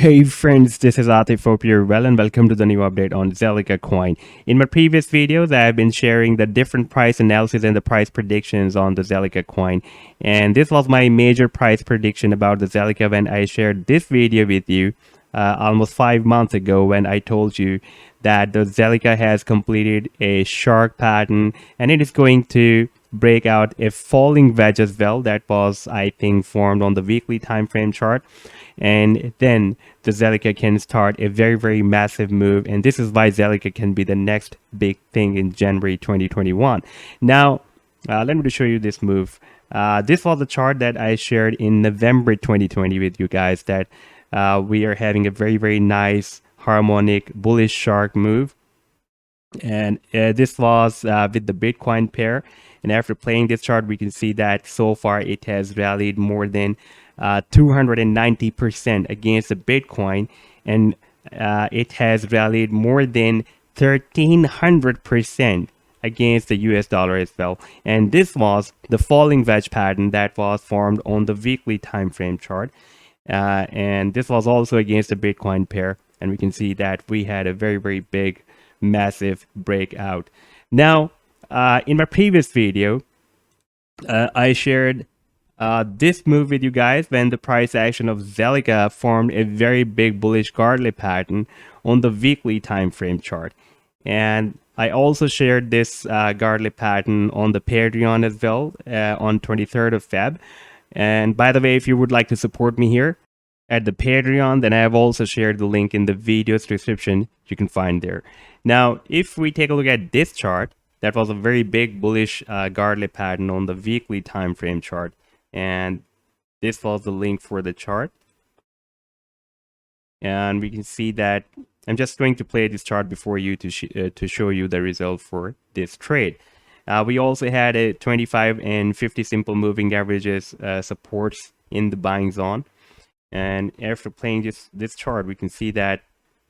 Hey friends, this is Atif. Hope you're well and welcome to the new update on Zilliqa coin. In my previous videos, I have been sharing the different price analysis and the price predictions on the Zilliqa coin. And this was my major price prediction about the Zilliqa when I shared this video with you almost 5 months ago, when I told you that the Zilliqa has completed a shark pattern and it is going to break out a falling wedge as well. That was, I think, formed on the weekly time frame chart, and then the Zilliqa can start a very massive move, and this is why Zilliqa can be the next big thing in January 2021. Now let me show you this move. This was the chart that I shared in November 2020 with you guys, that we are having a very nice harmonic bullish shark move, and this was with the Bitcoin pair. And after playing this chart, we can see that so far it has rallied more than 290% against the Bitcoin, and it has rallied more than 1300% against the US dollar as well. And this was the falling wedge pattern that was formed on the weekly time frame chart, and this was also against the Bitcoin pair, and we can see that we had a very big massive breakout. Now in my previous video, I shared this move with you guys when the price action of Zilliqa formed a very big bullish Gartley pattern on the weekly time frame chart. And I also shared this Gartley pattern on the Patreon as well on 23rd of Feb. And by the way, if you would like to support me here at the Patreon, then I have also shared the link in the video's description. You can find there. Now, if we take a look at this chart, that was a very big bullish Gartley pattern on the weekly time frame chart, and this was the link for the chart. And we can see that I'm just going to play this chart before you to show you the result for this trade. We also had a 25 and 50 simple moving averages supports in the buying zone, and after playing this chart, we can see that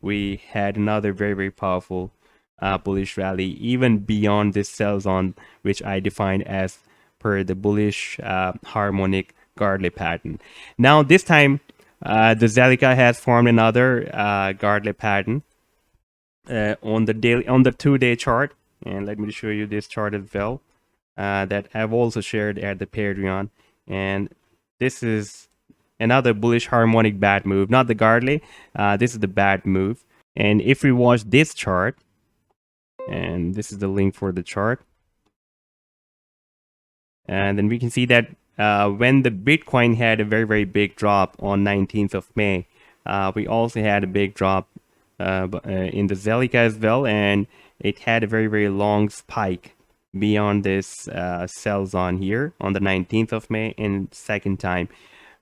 we had another very powerful bullish rally, even beyond this sell zone, which I define as per the bullish harmonic Gartley pattern. Now this time the Zilliqa has formed another Gartley pattern on the 2-day chart, and let me show you this chart as well that I've also shared at the Patreon. And this is another bullish harmonic bad move, not the Gartley. This is the bad move. And if we watch this chart, and this is the link for the chart, and then we can see that when the Bitcoin had a very big drop on 19th of May, we also had a big drop in the Zilliqa as well, and it had a very long spike beyond this sell zone here on the 19th of May, and second time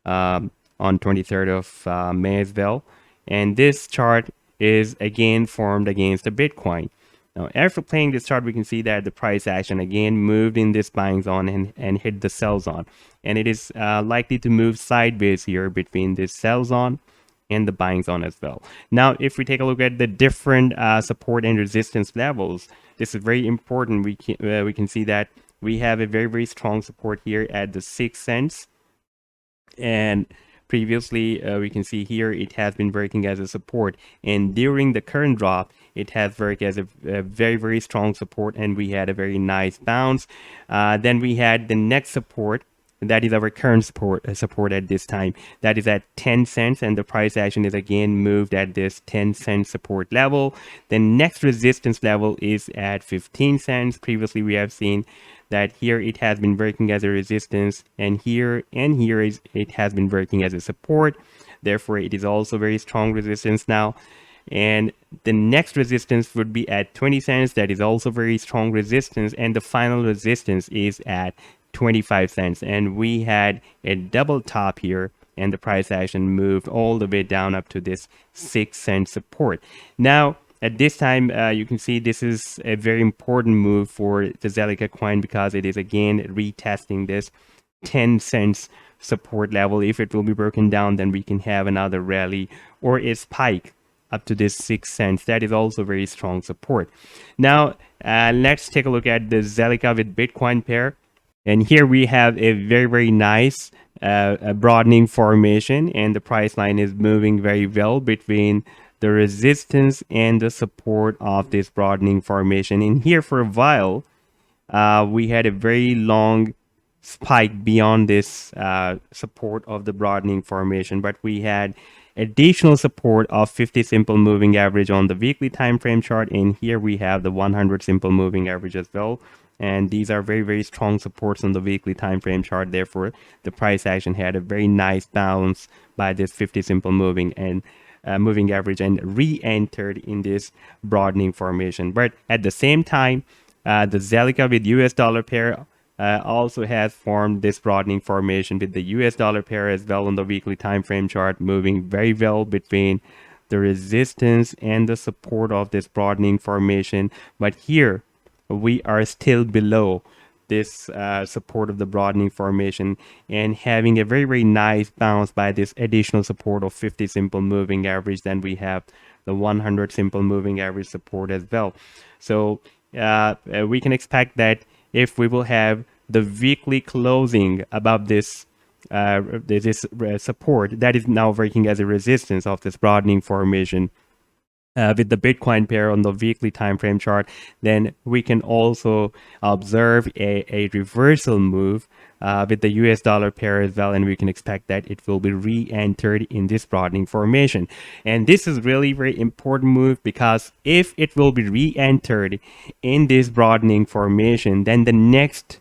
on 23rd of May as well. And this chart is again formed against the Bitcoin. Now, after playing this chart, we can see that the price action again moved in this buying zone and hit the sell zone. And it is likely to move sideways here between this sell zone and the buying zone as well. Now, if we take a look at the different support and resistance levels, this is very important. We can see that we have a very strong support here at the 6 cents. And previously, we can see here it has been working as a support, and during the current drop, it has worked as a very strong support, and we had a very nice bounce. Then we had the next support, that is our current support at this time, that is at 10 cents, and the price action is again moved at this 10-cent support level. The next resistance level is at 15 cents. Previously, we have seen that here it has been working as a resistance, and here it has been working as a support. Therefore, it is also very strong resistance now. And the next resistance would be at 20 cents. That is also very strong resistance. And the final resistance is at 25 cents. And we had a double top here, and the price action moved all the way down up to this 6-cent support. Now, at this time, you can see this is a very important move for the Zilliqa coin, because it is again retesting this 10 cents support level. If it will be broken down, then we can have another rally or a spike up to this 6 cents. That is also very strong support. Now, let's take a look at the Zilliqa with Bitcoin pair. And here we have a very nice a broadening formation, and the price line is moving very well between the resistance and the support of this broadening formation. And here for a while, we had a very long spike beyond this support of the broadening formation, but we had additional support of 50 simple moving average on the weekly time frame chart, and here we have the 100 simple moving average as well. And these are very strong supports on the weekly time frame chart. Therefore, the price action had a very nice bounce by this 50 simple moving and moving average and re-entered in this broadening formation. But at the same time, the Zilliqa with US dollar pair also has formed this broadening formation with the US dollar pair as well on the weekly time frame chart, moving very well between the resistance and the support of this broadening formation. But here we are still below this support of the broadening formation and having a very nice bounce by this additional support of 50 simple moving average. Then we have the 100 simple moving average support as well. So we can expect that if we will have the weekly closing above this support that is now working as a resistance of this broadening formation, with the Bitcoin pair on the weekly time frame chart, then we can also observe a reversal move with the US dollar pair as well, and we can expect that it will be re-entered in this broadening formation. And this is really very important move, because if it will be re-entered in this broadening formation, then the next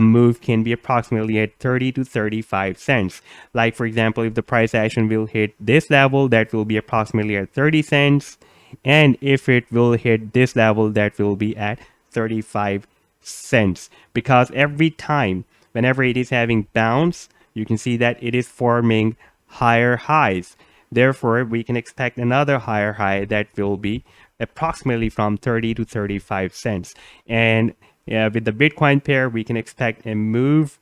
move can be approximately at 30 to 35 cents. Like for example, if the price action will hit this level, that will be approximately at 30 cents. And if it will hit this level, that will be at 35 cents. Because every time, whenever it is having bounce, you can see that it is forming higher highs. Therefore, we can expect another higher high that will be approximately from 30 to 35 cents. And with the Bitcoin pair, we can expect a move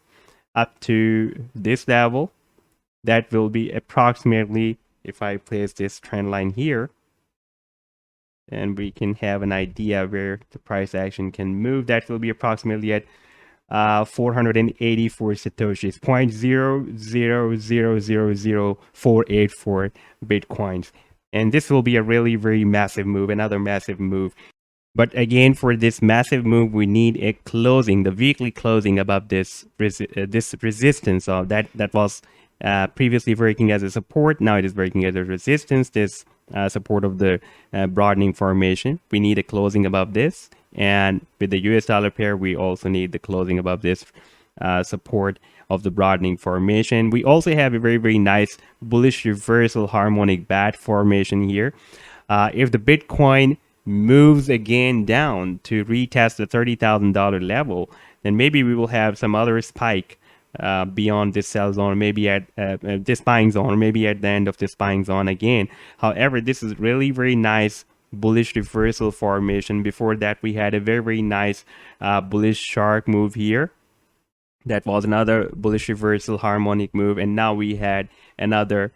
up to this level. That will be approximately, if I place this trend line here, and we can have an idea where the price action can move. That will be approximately at 484 satoshis, 0.0000484 bitcoins. And this will be a really very massive move, another massive move. But again, for this massive move, we need a closing, the weekly closing above this resistance of that was previously working as a support. Now it is working as a resistance. This support of the broadening formation. We need a closing above this, and with the US dollar pair, we also need the closing above this support of the broadening formation. We also have a very nice bullish reversal harmonic bat formation here. If the Bitcoin moves again down to retest the $30,000 level, then maybe we will have some other spike beyond this sell zone, maybe at this buying zone, or maybe at the end of this buying zone again. However, this is really very nice bullish reversal formation. Before that, we had a very nice bullish shark move here. That was another bullish reversal harmonic move, and now we had another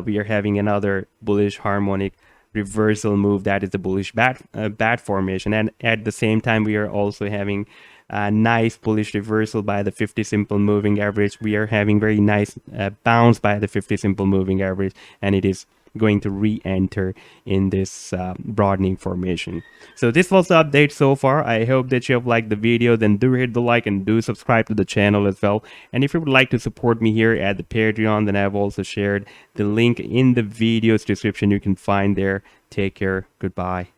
we are having another bullish harmonic reversal move. That is the bullish bat formation. And at the same time, we are also having a nice bullish reversal by the 50 simple moving average. We are having very nice bounce by the 50 simple moving average, and it is going to re-enter in this broadening formation. So this was the update so far. I hope that you have liked the video. Then do hit the like and do subscribe to the channel as well. And if you would like to support me here at the Patreon, then I've also shared the link in the video's description. You can find there. Take care. Goodbye.